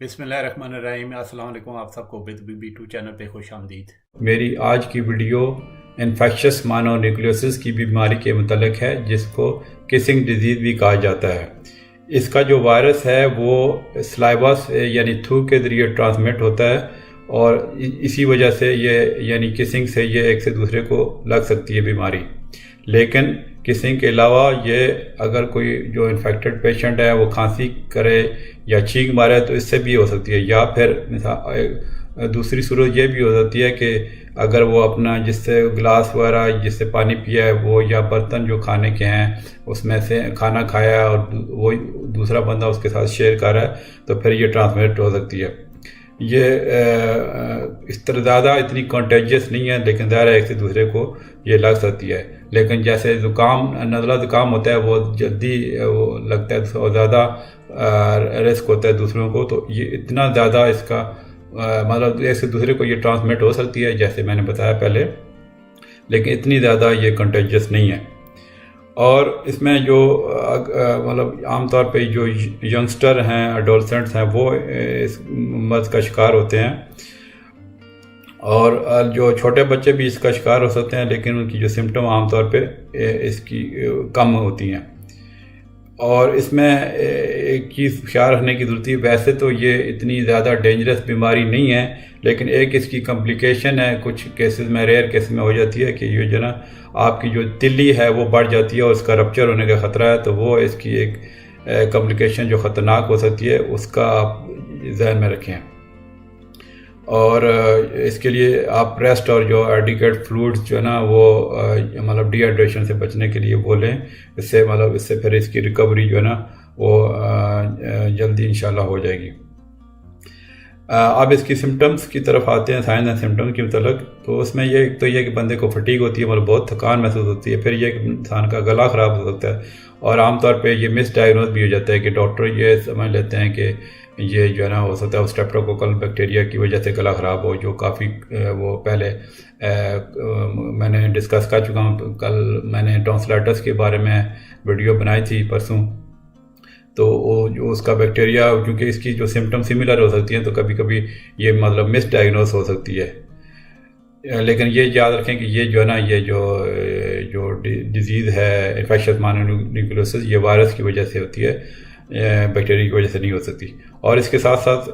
بسم اللہ الرحمن الرحیم۔ السلام علیکم، آپ سب کو B2 چینل پہ خوش آمدید۔ میری آج کی ویڈیو انفیکشس مونونیوکلیوسس کی بیماری کے متعلق ہے، جس کو کسنگ ڈیزیز بھی کہا جاتا ہے۔ اس کا جو وائرس ہے وہ سلائیوا سے یعنی تھوک کے ذریعے ٹرانسمٹ ہوتا ہے، اور اسی وجہ سے یہ یعنی کسنگ سے یہ ایک سے دوسرے کو لگ سکتی ہے بیماری۔ لیکن کسنگ کے علاوہ یہ اگر کوئی جو انفیکٹڈ پیشنٹ ہے وہ کھانسی کرے یا چھینک مارے تو اس سے بھی ہو سکتی ہے، یا پھر دوسری صورت یہ بھی ہو سکتی ہے کہ اگر وہ اپنا جس سے گلاس وغیرہ جس سے پانی پیا ہے وہ یا برتن جو کھانے کے ہیں اس میں سے کھانا کھایا ہے اور وہ دوسرا بندہ اس کے ساتھ شیئر کر رہا ہے تو پھر یہ ٹرانسمٹ ہو سکتی ہے۔ یہ اس طرح زیادہ اتنی کانٹیجیس نہیں ہے، لیکن ظاہر ہے ایک سے دوسرے کو یہ لگ سکتی ہے۔ لیکن جیسے زکام نزلہ زکام ہوتا ہے وہ جلدی وہ لگتا ہے اور زیادہ رسک ہوتا ہے دوسروں کو، تو یہ اتنا زیادہ اس کا مطلب ایک سے دوسرے کو یہ ٹرانسمٹ ہو سکتی ہے جیسے میں نے بتایا پہلے، لیکن اتنی زیادہ یہ کنٹیجیس نہیں ہے۔ اور اس میں جو مطلب عام طور پہ جو ینگسٹر ہیں ایڈولسنٹس ہیں وہ اس مرض کا شکار ہوتے ہیں، اور جو چھوٹے بچے بھی اس کا شکار ہو سکتے ہیں، لیکن ان کی جو سمٹم عام طور پہ اس کی کم ہوتی ہیں۔ اور اس میں ایک چیز خیال رکھنے کی ضرورت ہے، ویسے تو یہ اتنی زیادہ ڈینجرس بیماری نہیں ہے، لیکن ایک اس کی کمپلیکیشن ہے، کچھ کیسز میں ریئر کیس میں ہو جاتی ہے کہ یہ جو نا آپ کی جو تلی ہے وہ بڑھ جاتی ہے اور اس کا رپچر ہونے کا خطرہ ہے، تو وہ اس کی ایک کمپلیکیشن جو خطرناک ہو سکتی ہے اس کا آپ ذہن میں رکھیں۔ اور اس کے لیے آپ ریسٹ اور جو ایڈیکیٹ فلوئڈز جو ہے نا وہ مطلب ڈی ہائیڈریشن سے بچنے کے لیے وہ لیں، اس سے پھر اس کی ریکوری جو ہے نا وہ جلدی انشاءاللہ ہو جائے گی۔ اب اس کی سمٹمز کی طرف آتے ہیں، سائنس اینڈ سمٹمز کے متعلق۔ تو اس میں یہ ایک تو یہ کہ بندے کو فٹیگ ہوتی ہے، مطلب بہت تھکان محسوس ہوتی ہے، پھر یہ کہ انسان کا گلا خراب ہو سکتا ہے، اور عام طور پہ یہ مس ڈائگنوز بھی ہو جاتا ہے کہ ڈاکٹر یہ سمجھ لیتے ہیں کہ یہ جو ہے نا ہو سکتا ہے اسٹریپٹوکوکل بیکٹیریا کی وجہ سے گلا خراب ہو، جو کافی وہ پہلے میں نے ڈسکس کر چکا ہوں۔ کل میں نے ٹونسلائٹس کے بارے میں ویڈیو بنائی تھی پرسوں، تو وہ جو اس کا بیکٹیریا کیونکہ اس کی جو سمٹم سملر ہو سکتی ہیں تو کبھی کبھی یہ مطلب مس ڈائگنوز ہو سکتی ہے۔ لیکن یہ یاد رکھیں کہ یہ جو ہے نا یہ جو ڈیزیز ہے انفیکشس مونونیوکلیوسس یہ وائرس کی وجہ سے ہوتی ہے، بیکٹیریا کی وجہ سے نہیں ہو سکتی۔ اور اس کے ساتھ ساتھ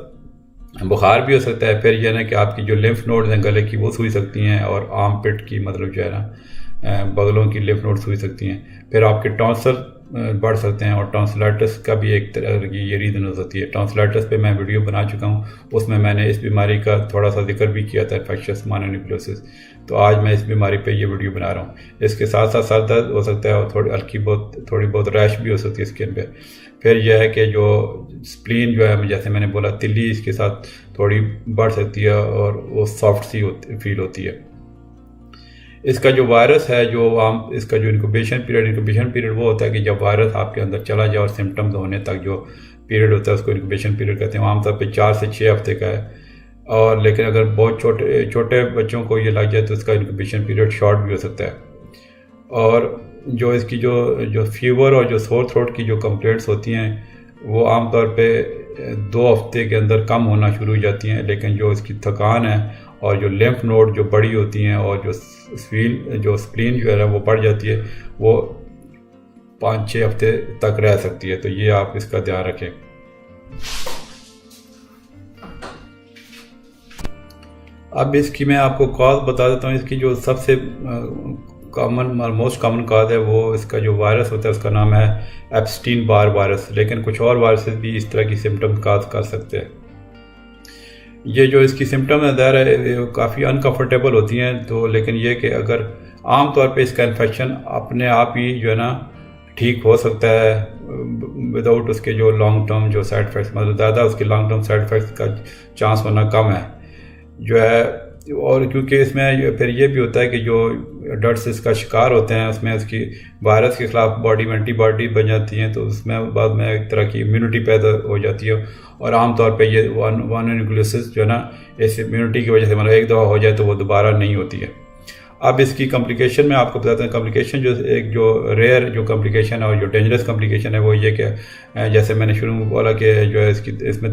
بخار بھی ہو سکتا ہے۔ پھر یہ نا کہ آپ کی جو لمف نوڈز ہیں گلے کی وہ سوئی سکتی ہیں، اور آرم پٹ کی مطلب جو ہے نا بغلوں کی لمف نوڈ سوئی سکتی ہیں۔ پھر آپ کے ٹونسل بڑھ سکتے ہیں، اور ٹونسلائٹس کا بھی ایک طرح کی یہ ریزن ہو سکتی ہے۔ ٹونسلائٹس پہ میں ویڈیو بنا چکا ہوں، اس میں نے اس بیماری کا تھوڑا سا ذکر بھی کیا تھا، انفیکشس مونونیوکلیوسس۔ تو آج میں اس بیماری پہ یہ ویڈیو بنا رہا ہوں۔ اس کے ساتھ ساتھ سر درد ہو سکتا ہے، اور تھوڑی بہت ریش بھی ہو سکتی ہے اسکن پہ۔ پھر یہ ہے کہ جو سپلین جو ہے جیسے میں نے بولا تلی اس کے ساتھ تھوڑی بڑھ سکتی ہے، اور وہ سافٹ سی فیل ہوتی ہے۔ اس کا جو وائرس ہے اس کا جو انکوبیشن پیریڈ وہ ہوتا ہے کہ جب وائرس آپ کے اندر چلا جائے اور سمٹمز ہونے تک جو پیریڈ ہوتا ہے اس کو انکوبیشن پیریڈ کہتے ہیں۔ عام طور پہ 4 سے 6 ہفتے کا ہے، اور لیکن اگر بہت چھوٹے بچوں کو یہ لگ جائے تو اس کا انکوبیشن پیریڈ شارٹ بھی ہو سکتا ہے۔ اور جو اس کی جو فیور اور جو سور تھروٹ کی جو کمپلینٹس ہوتی ہیں وہ عام طور پہ 2 ہفتے کے اندر کم ہونا شروع ہو جاتی ہیں، لیکن جو اس کی تھکان ہے اور جو لمف نوڈ جو بڑی ہوتی ہیں اور جو سپلین جو ہے وہ بڑھ جاتی ہے وہ 5-6 ہفتے تک رہ سکتی ہے۔ تو یہ آپ اس کا دھیان رکھیں۔ اب اس کی میں آپ کو کاز بتا دیتا ہوں۔ اس کی جو سب سے موسٹ کامن کاز ہے وہ اس کا جو وائرس ہوتا ہے اس کا نام ہے ایپسٹین بار وائرس، لیکن کچھ اور وائرسز بھی اس طرح کی سمٹم کاز کر سکتے ہیں۔ یہ جو اس کی سمٹم ہے ظاہر ہے کافی انکمفرٹیبل ہوتی ہیں، تو لیکن یہ کہ اگر عام طور پہ اس کا انفیکشن اپنے آپ ہی جو ہے نا ٹھیک ہو سکتا ہے وداؤٹ اس کے جو لانگ ٹرم جو سائڈ افیکٹس، مطلب زیادہ اس کے لانگ ٹرم سائڈ افیکٹس کا چانس ہونا کم ہے جو ہے۔ اور کیونکہ اس میں پھر یہ بھی ہوتا ہے کہ جو ڈرٹس اس کا شکار ہوتے ہیں اس میں اس کی وائرس کے خلاف باڈی میں اینٹی باڈی بن جاتی ہیں، تو اس میں بعد میں ایک طرح کی امیونٹی پیدا ہو جاتی ہے، اور عام طور پہ یہ مونونیوکلیوسس جو ہے نا اس امیونٹی کی وجہ سے مطلب ایک دفعہ ہو جائے تو وہ دوبارہ نہیں ہوتی ہے۔ اب اس کی کمپلیکیشن میں آپ کو بتاتا ہوں. کمپلیکیشن جو ریئر جو کمپلیکیشن ہے اور جو ڈینجرس کمپلیکیشن ہے وہ یہ کہ جیسے میں نے شروع میں بولا کہ جو ہے اس میں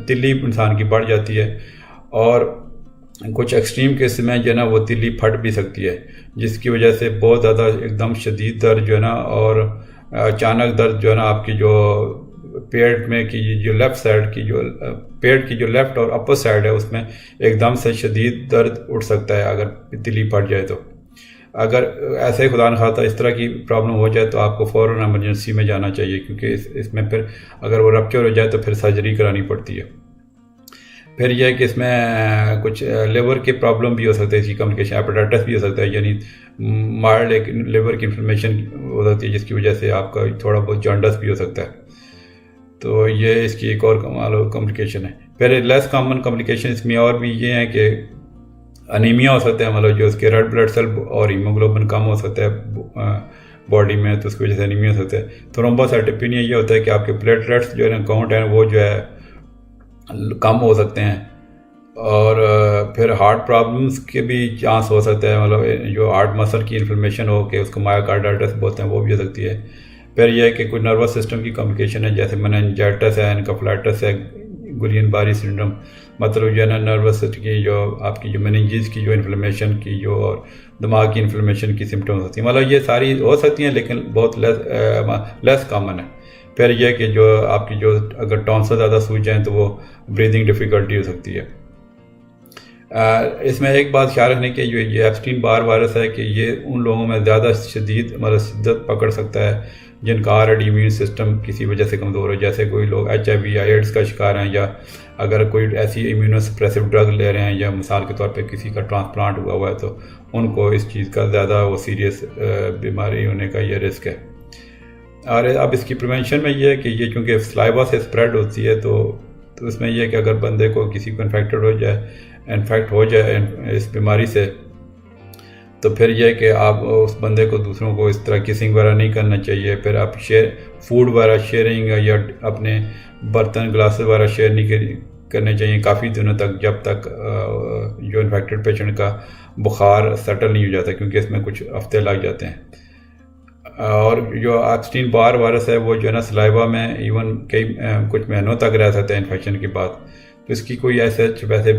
تلی انسان کی بڑھ جاتی ہے, اور کچھ ایکسٹریم کیس میں جو ہے نا وہ تلی پھٹ بھی سکتی ہے, جس کی وجہ سے بہت زیادہ ایک دم شدید درد جو ہے نا, اور اچانک درد جو ہے نا آپ کی جو پیٹ میں کی جو لیفٹ سائڈ کی جو پیٹ کی جو لیفٹ اور اپر سائڈ ہے اس میں ایک دم سے شدید درد اٹھ سکتا ہے اگر تلی پھٹ جائے. تو اگر ایسے خدا نخواستہ اس طرح کی پرابلم ہو جائے تو آپ کو فوراً ایمرجنسی میں جانا چاہیے, کیونکہ اس میں پھر اگر وہ رپچر ہو جائے تو پھر سرجری کرانی پڑتی ہے. پھر یہ ہے کہ اس میں کچھ لیور کی پرابلم بھی ہو سکتا ہے, اس کی کمپلیکیشن ایپیٹائٹس بھی ہو سکتا ہے, یعنی مائلڈ ایک لیور کی انفلمیشن ہو سکتی ہے جس کی وجہ سے آپ کا تھوڑا بہت جانڈس بھی ہو سکتا ہے. تو یہ اس کی ایک اور کمپلیکیشن ہے. پھر لیس کامن کمپلیکیشن اس میں اور بھی یہ ہیں کہ انیمیا ہو سکتا ہے, مطلب جو اس کے ریڈ بلڈ سیل اور ہیموگلوبن کم ہو سکتا ہے باڈی میں, تو اس کی وجہ سے انیمیا ہو سکتا ہے. تھرومبوسائٹوپینیا یہ ہوتا ہے کہ آپ کے پلیٹلیٹس جو ہے کاؤنٹ ہیں وہ جو ہے کم ہو سکتے ہیں. اور پھر ہارٹ پرابلمس کے بھی چانس ہو سکتا ہے, مطلب جو ہارٹ مسل کی انفلمیشن ہو کہ اس کو مایوکارڈائٹس بولتے ہیں وہ بھی ہو سکتی ہے. پھر یہ ہے کہ کوئی نروس سسٹم کی کمپلیکیشن ہے, جیسے مننجائٹس ہے, انکفلائٹس ہے, گلین باری سنڈروم, مطلب جو ہے نا نروس کی جو آپ کی جو مننجز کی جو انفلمیشن کی جو اور دماغ کی انفلمیشن کی سمٹمز ہوتی ہیں, مطلب یہ ساری ہو سکتی ہیں لیکن بہت لیس کامن ہے. پھر یہ کہ جو آپ کی جو اگر ٹونسل زیادہ سوج جائیں تو وہ بریدنگ ڈیفیکلٹی ہو سکتی ہے. اس میں ایک بات خیال رکھنے کی, جو یہ ایپسٹین بار وائرس ہے کہ یہ ان لوگوں میں زیادہ شدید مطلب شدت پکڑ سکتا ہے جن کا آلریڈی امیون سسٹم کسی وجہ سے کمزور ہو, جیسے کوئی لوگ HIV یا ایڈس کا شکار ہیں, یا اگر کوئی ایسی امیونو سپریسو ڈرگ لے رہے ہیں, یا مثال کے طور پہ کسی کا ٹرانسپلانٹ ہوا ہے تو ان کو اس چیز کا زیادہ وہ سیریس بیماری ہونے کا یہ رسک ہے. اور اب اس کی پریونشن میں یہ ہے کہ یہ چونکہ سلائیوا سے اسپریڈ ہوتی ہے تو اس میں یہ ہے کہ اگر بندے کو کسی کو انفیکٹ ہو جائے اس بیماری سے, تو پھر یہ ہے کہ آپ اس بندے کو دوسروں کو اس طرح کسنگ وغیرہ نہیں کرنا چاہیے. پھر آپ فوڈ وغیرہ شیئرنگ یا اپنے برتن گلاسز وغیرہ شیئر نہیں کرنے چاہیے کافی دنوں تک, جب تک جو انفیکٹڈ پیشنٹ کا بخار سیٹل نہیں ہو جاتا, کیونکہ اس میں کچھ ہفتے لگ جاتے ہیں. اور جو ایپسٹین بار وائرس ہے وہ جو ہے نا سلائیوا میں ایون کچھ مہینوں تک رہ سکتا ہے انفیکشن کے بعد. تو اس کی کوئی ایسے ویسے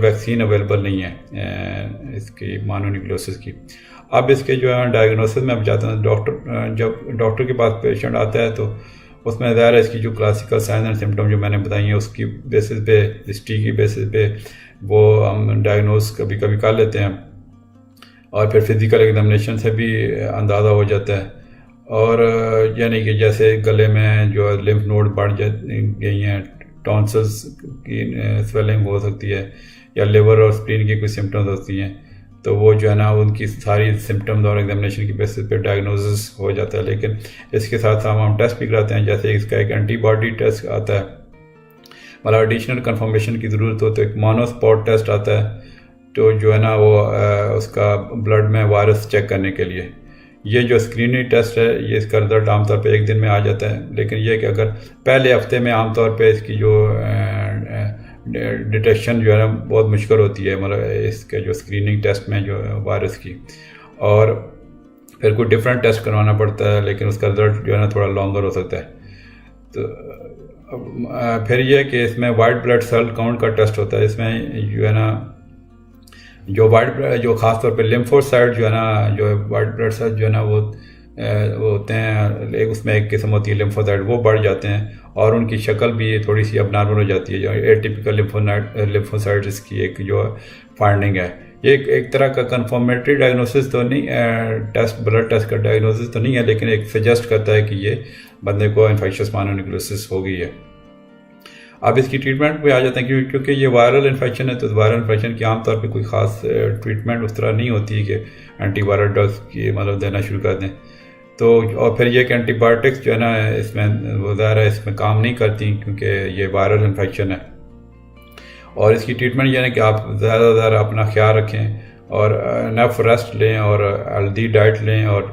ویکسین اویلیبل نہیں ہے اس کی مانونیوکلیوسس کی. اب اس کے جو ہے ڈائگنوسس میں اب جاتا ہوں, جب ڈاکٹر کے پاس پیشنٹ آتا ہے تو اس میں ظاہر ہے اس کی جو کلاسیکل سائنس اینڈ سمٹم جو میں نے بتائی ہیں اس کی بیسس پہ, ہسٹری کی بیسس پہ وہ ہم ڈائگنوز کبھی کبھی کر لیتے ہیں, اور پھر فزیکل ایگزامینیشن سے بھی اندازہ ہو جاتا ہے. اور یعنی کہ جیسے گلے میں جو لمف نوڈ بڑھ گئی ہیں, ٹونسلز کی سویلنگ ہو سکتی ہے, یا لیور اور اسپلین کی کوئی سمٹمز ہوتی ہیں, تو وہ جو ہے نا ان کی ساری سمٹمز اور ایگزامینیشن کی بیسس پہ ڈائگنوسس ہو جاتا ہے. لیکن اس کے ساتھ ساتھ ہم ٹیسٹ بھی کراتے ہیں, جیسے اس کا ایک اینٹی باڈی ٹیسٹ آتا ہے, مطلب ایڈیشنل کنفرمیشن کی ضرورت ہو تو ایک مونو اسپاٹ ٹیسٹ آتا ہے, تو جو ہے نا وہ اس کا بلڈ میں وائرس چیک کرنے کے لیے. یہ جو اسکریننگ ٹیسٹ ہے یہ اس کا رزلٹ عام طور پہ ایک دن میں آ جاتا ہے, لیکن یہ کہ اگر پہلے ہفتے میں عام طور پہ اس کی جو ڈیٹیکشن جو ہے نا بہت مشکل ہوتی ہے, مطلب اس کے جو اسکریننگ ٹیسٹ میں جو وائرس کی, اور پھر کوئی ڈفرینٹ ٹیسٹ کروانا پڑتا ہے, لیکن اس کا رزلٹ جو ہے نا تھوڑا لانگر ہو سکتا ہے. تو پھر یہ ہے کہ اس میں وائٹ بلڈ سیل کاؤنٹ کا ٹیسٹ ہوتا ہے. اس میں جو ہے نا جو خاص طور پہ لیمفوسائٹ جو ہے نا, جو وائٹ بلڈ سیل جو ہے نا وہ ہوتے ہیں, اس میں ایک قسم ہوتی ہے لیمفوسائٹ, وہ بڑھ جاتے ہیں اور ان کی شکل بھی تھوڑی سی اب نارمل ہو جاتی ہے, جو ایٹیپیکل لیمفوسائٹس کی ایک جو فائنڈنگ ہے. یہ ایک طرح کا کنفرمیٹری ڈائگنوسس تو نہیں, بلڈ ٹیسٹ کا ڈائگنوسس تو نہیں ہے, لیکن ایک سجیسٹ کرتا ہے کہ یہ بندے کو انفیکشس مانونیوکلیوسس ہو گئی ہے. اب اس کی ٹریٹمنٹ پہ آ جاتے ہیں, کیونکہ یہ وائرل انفیکشن ہے, تو وائرل انفیکشن کی عام طور پہ کوئی خاص ٹریٹمنٹ اس طرح نہیں ہوتی کہ اینٹی وائرل ڈرگس کی مطلب دینا شروع کر دیں. تو اور پھر یہ کہ اینٹی بایوٹکس جو ہے نا اس میں وہ ظاہر ہے اس میں کام نہیں کرتی, کیونکہ یہ وائرل انفیکشن ہے. اور اس کی ٹریٹمنٹ یہ ہے کہ آپ زیادہ سے زیادہ اپنا خیال رکھیں, اور انف ریسٹ لیں, اور ہیلدی ڈائٹ لیں, اور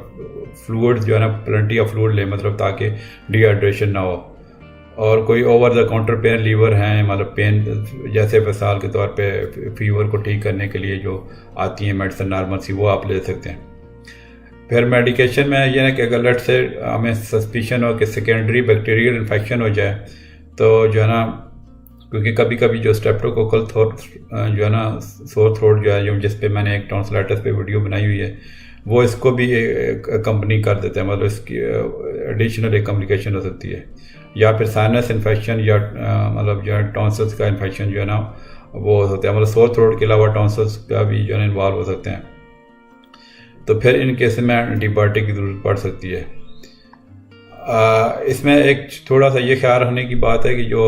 فلوئڈ جو ہے نا پلنٹی آف فلوئڈ لیں, مطلب تاکہ ڈی ہائیڈریشن نہ ہو. اور کوئی over the counter pain reliever ہیں، مطلب پین جیسے مثال کے طور پہ فیور کو ٹھیک کرنے کے لیے جو آتی ہیں میڈیسن نارمل سی، وہ آپ لے سکتے ہیں۔ پھر میڈیکیشن میں یہ ہے کہ اگر لیٹ سے ہمیں سسپیشن ہو کہ سیکنڈری بیکٹیریل انفیکشن ہو جائے تو جو ہے نا، کیونکہ کبھی کبھی جو اسٹریپٹوکوکل جو ہے نا سور تھروٹ جو ہے، جس پہ میں نے ایک ٹونسلائٹس پہ ویڈیو بنائی ہوئی ہے، وہ اس کو بھی کمپنی کر دیتے ہیں، مطلب اس کی ایڈیشنل ایک کمپلیکیشن ہو سکتی ہے، یا پھر سائنس انفیکشن یا مطلب جو ہے ٹونسلس کا انفیکشن جو ہے نا وہ ہوتے ہیں، مطلب سور تھروٹ کے علاوہ ٹونسلس کا بھی جو ہے نا انوالو ہو سکتے ہیں۔ تو پھر ان کیس میں اینٹی بایوٹک کی ضرورت پڑ سکتی ہے۔ اس میں ایک تھوڑا سا یہ خیال رکھنے کی بات ہے کہ جو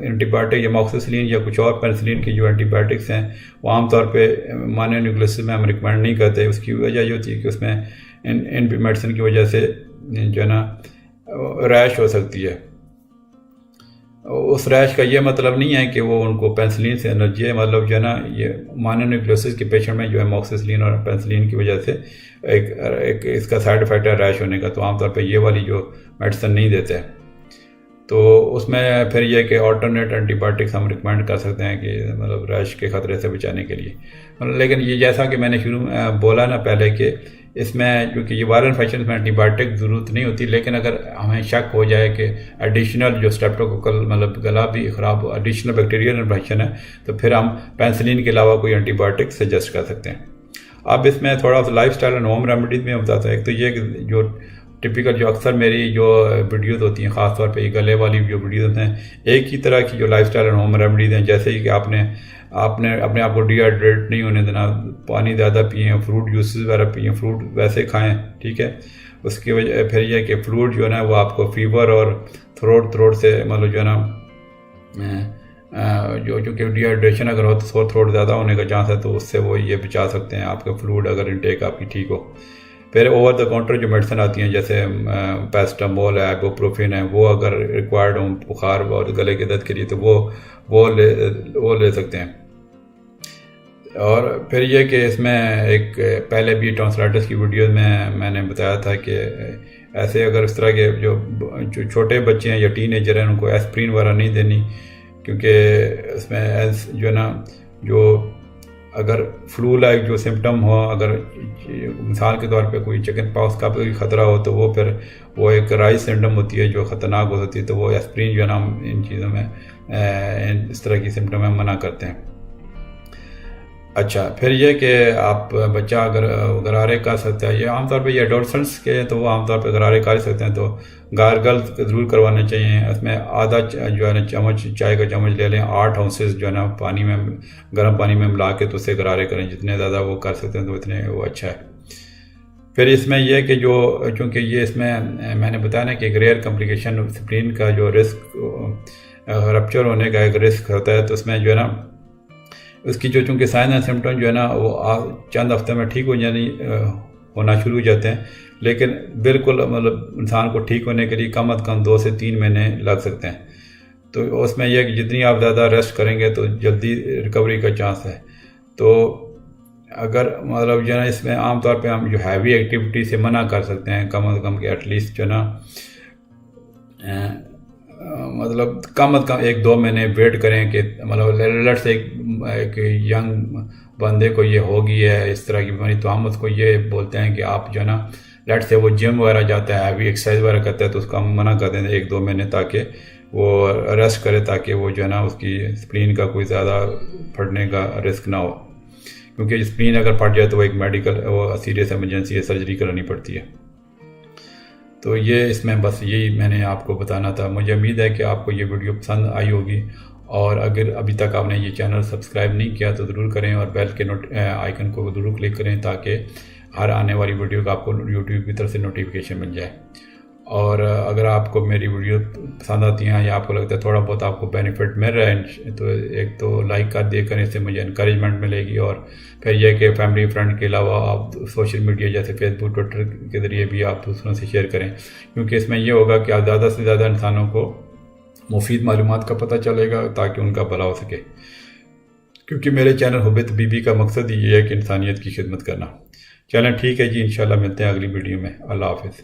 اینٹی بایوٹک یا موکسیسلین یا کچھ اور پینسلین کی جو اینٹی بایوٹکس ہیں وہ عام طور پہ مانو نیوکلیوسس میں ہم ریکمینڈ نہیں کرتے۔ اس کی وجہ یہ ہوتی ہے کہ اس میں ان میڈیسن کی وجہ سے جو ہے نا ریش ہو سکتی ہے۔ اس ریش کا یہ مطلب نہیں ہے کہ وہ ان کو پینسلین سے الرجی ہے، مطلب جو ہے نا یہ مانو نیوکلیوسس کے پیشنٹ میں جو ہے موکسیسلین اور پینسلین کی وجہ سے ایک اس کا سائڈ افیکٹ ہے ریش ہونے کا، تو عام طور پہ یہ والی جو میڈیسن نہیں دیتے۔ تو اس میں پھر یہ کہ آلٹرنیٹ اینٹی بایوٹکس ہم ریکمینڈ کر سکتے ہیں کہ مطلب ریش کے خطرے سے بچانے کے لیے۔ لیکن یہ جیسا کہ میں نے شروع بولا نا پہلے کہ اس میں کیونکہ یہ وائرل انفیکشن میں اینٹی بایوٹک ضرورت نہیں ہوتی، لیکن اگر ہمیں شک ہو جائے کہ ایڈیشنل جو اسٹریپٹوکوکل مطلب گلا بھی خراب ایڈیشنل بیکٹیریل انفیکشن ہے، تو پھر ہم پینسلین کے علاوہ کوئی اینٹی بایوٹک سجیسٹ کر سکتے ہیں۔ اب اس میں تھوڑا سا life style and home remedies میں بتاتا ہوں۔ ایک تو یہ کہ جو ٹپیکل جو اکثر میری جو ویڈیوز ہوتی ہیں، خاص طور پہ یہ گلے والی جو ویڈیوز ہیں، ایک ہی طرح کی جو life style and home remedies ہیں، جیسے کہ آپ نے اپنے آپ کو ڈی ہائیڈریٹ نہیں ہونے دینا، پانی زیادہ پئیں، فروٹ جوسز وغیرہ پئیں، فروٹ ویسے کھائیں، ٹھیک ہے۔ اس کی وجہ پھر یہ کہ فروٹ جو ہے نا وہ آپ کو فیور اور تھروٹ سے مطلب جو ہے نا جو چونکہ ڈی ہائیڈریشن اگر ہو تو سور تھروٹ زیادہ ہونے کا چانس ہے، تو اس سے وہ یہ بچا سکتے ہیں آپ کا فلوئڈ اگر انٹیک آپ کی ٹھیک ہو۔ پھر اوور دا کاؤنٹر جو میڈیسن آتی ہیں جیسے پیسٹامول ہے، ایبوپروفین ہے، وہ اگر ریکوائرڈ ہوں بخار اور گلے کے درد کے لیے تو وہ لے سکتے ہیں۔ اور پھر یہ کہ اس میں ایک پہلے بھی ٹونسلائٹس کی ویڈیوز میں نے بتایا تھا کہ ایسے اگر اس طرح کے جو چھوٹے بچے ہیں یا ٹین ایجر ہیں ان کو ایسپرین وغیرہ نہیں دینی، کیونکہ اس میں جو ہے نا جو اگر فلو لائک جو سمٹم ہو، اگر مثال کے طور پہ کوئی چکن پاکس کا کوئی خطرہ ہو تو وہ ایک رائز سمٹم ہوتی ہے جو خطرناک ہو سکتی ہے، تو وہ ایسپرین جو ہے نا ان چیزوں میں اس طرح کی سمٹم میں منع کرتے ہیں۔ اچھا، پھر یہ کہ آپ بچہ اگر غرارے کر سکتا ہے، یہ عام طور پہ یہ ایڈولسنٹس کے تو وہ عام طور پہ غرارے کر سکتے ہیں، تو گارگل ضرور کروانے چاہیے۔ اس میں آدھا جو ہے نا چمچ چائے کا چمچ لے لیں، 8 اونسز جو ہے نا پانی میں گرم پانی میں ملا کے تو اسے غرارے کریں، جتنے زیادہ وہ کر سکتے ہیں تو اتنے وہ اچھا ہے۔ پھر اس میں یہ کہ جو چونکہ یہ اس میں نے بتایا نا کہ ایک ریئر کمپلیکیشن اسپلین کا جو رسک رپچر ہونے کا ایک رسک ہوتا ہے، تو اس میں جو ہے نا اس کی جو چونکہ سائن اینڈ سمٹم جو ہے نا وہ چند ہفتے میں ٹھیک ہونا شروع ہو جاتے ہیں، لیکن بالکل مطلب انسان کو ٹھیک ہونے کے لیے کم از کم 2 سے 3 مہینے لگ سکتے ہیں۔ تو اس میں یہ کہ جتنی آپ زیادہ ریسٹ کریں گے تو جلدی ریکوری کا چانس ہے۔ تو اگر مطلب جو ہے نا اس میں عام طور پہ ہم جو ہیوی ایکٹیویٹی سے منع کر سکتے ہیں، کم از کم کہ ایٹ لیسٹ جو ہے نا مطلب کم از کم 1-2 مہینے ویٹ کریں کہ مطلب لیٹ سے ایک ینگ بندے کو یہ ہوگی ہے اس طرح کی بیماری، تو ہم اس کو یہ بولتے ہیں کہ آپ جو ہے نا لیٹ سے وہ جم وغیرہ جاتا ہے، ہیوی ایکسرسائز وغیرہ کرتا ہے، تو اس کو ہم منع کر دیں 1-2 مہینے تاکہ وہ ریسٹ کرے، تاکہ وہ جو ہے نا اس کی اسپلین کا کوئی زیادہ پھٹنے کا رسک نہ ہو، کیونکہ اسپلین اگر پھٹ جائے تو وہ ایک میڈیکل وہ سیریس ایمرجنسی ہے، سرجری کرانی پڑتی ہے۔ تو یہ اس میں بس یہی میں نے آپ کو بتانا تھا۔ مجھے امید ہے کہ آپ کو یہ ویڈیو پسند آئی ہوگی، اور اگر ابھی تک آپ نے یہ چینل سبسکرائب نہیں کیا تو ضرور کریں، اور بیل کے آئیکن کو ضرور کلک کریں تاکہ ہر آنے والی ویڈیو کا آپ کو یوٹیوب کی طرف سے نوٹیفیکیشن مل جائے۔ اور اگر آپ کو میری ویڈیو پسند آتی ہیں یا آپ کو لگتا ہے تھوڑا بہت آپ کو بینیفٹ مل رہا ہے تو ایک تو لائک کر دیا کریں، اس سے مجھے انکریجمنٹ ملے گی، اور پھر یہ کہ فیملی فرینڈ کے علاوہ آپ سوشل میڈیا جیسے فیس بک ٹویٹر کے ذریعے بھی آپ دوسروں سے شیئر کریں، کیونکہ اس میں یہ ہوگا کہ آپ زیادہ سے زیادہ انسانوں کو مفید معلومات کا پتہ چلے گا تاکہ ان کا بھلا ہو سکے، کیونکہ میرے چینل حب طبیبی کا مقصد یہ ہے کہ انسانیت کی خدمت کرنا۔ چلیں ٹھیک ہے جی، انشاءاللہ ملتے ہیں اگلی ویڈیو میں۔ اللہ حافظ۔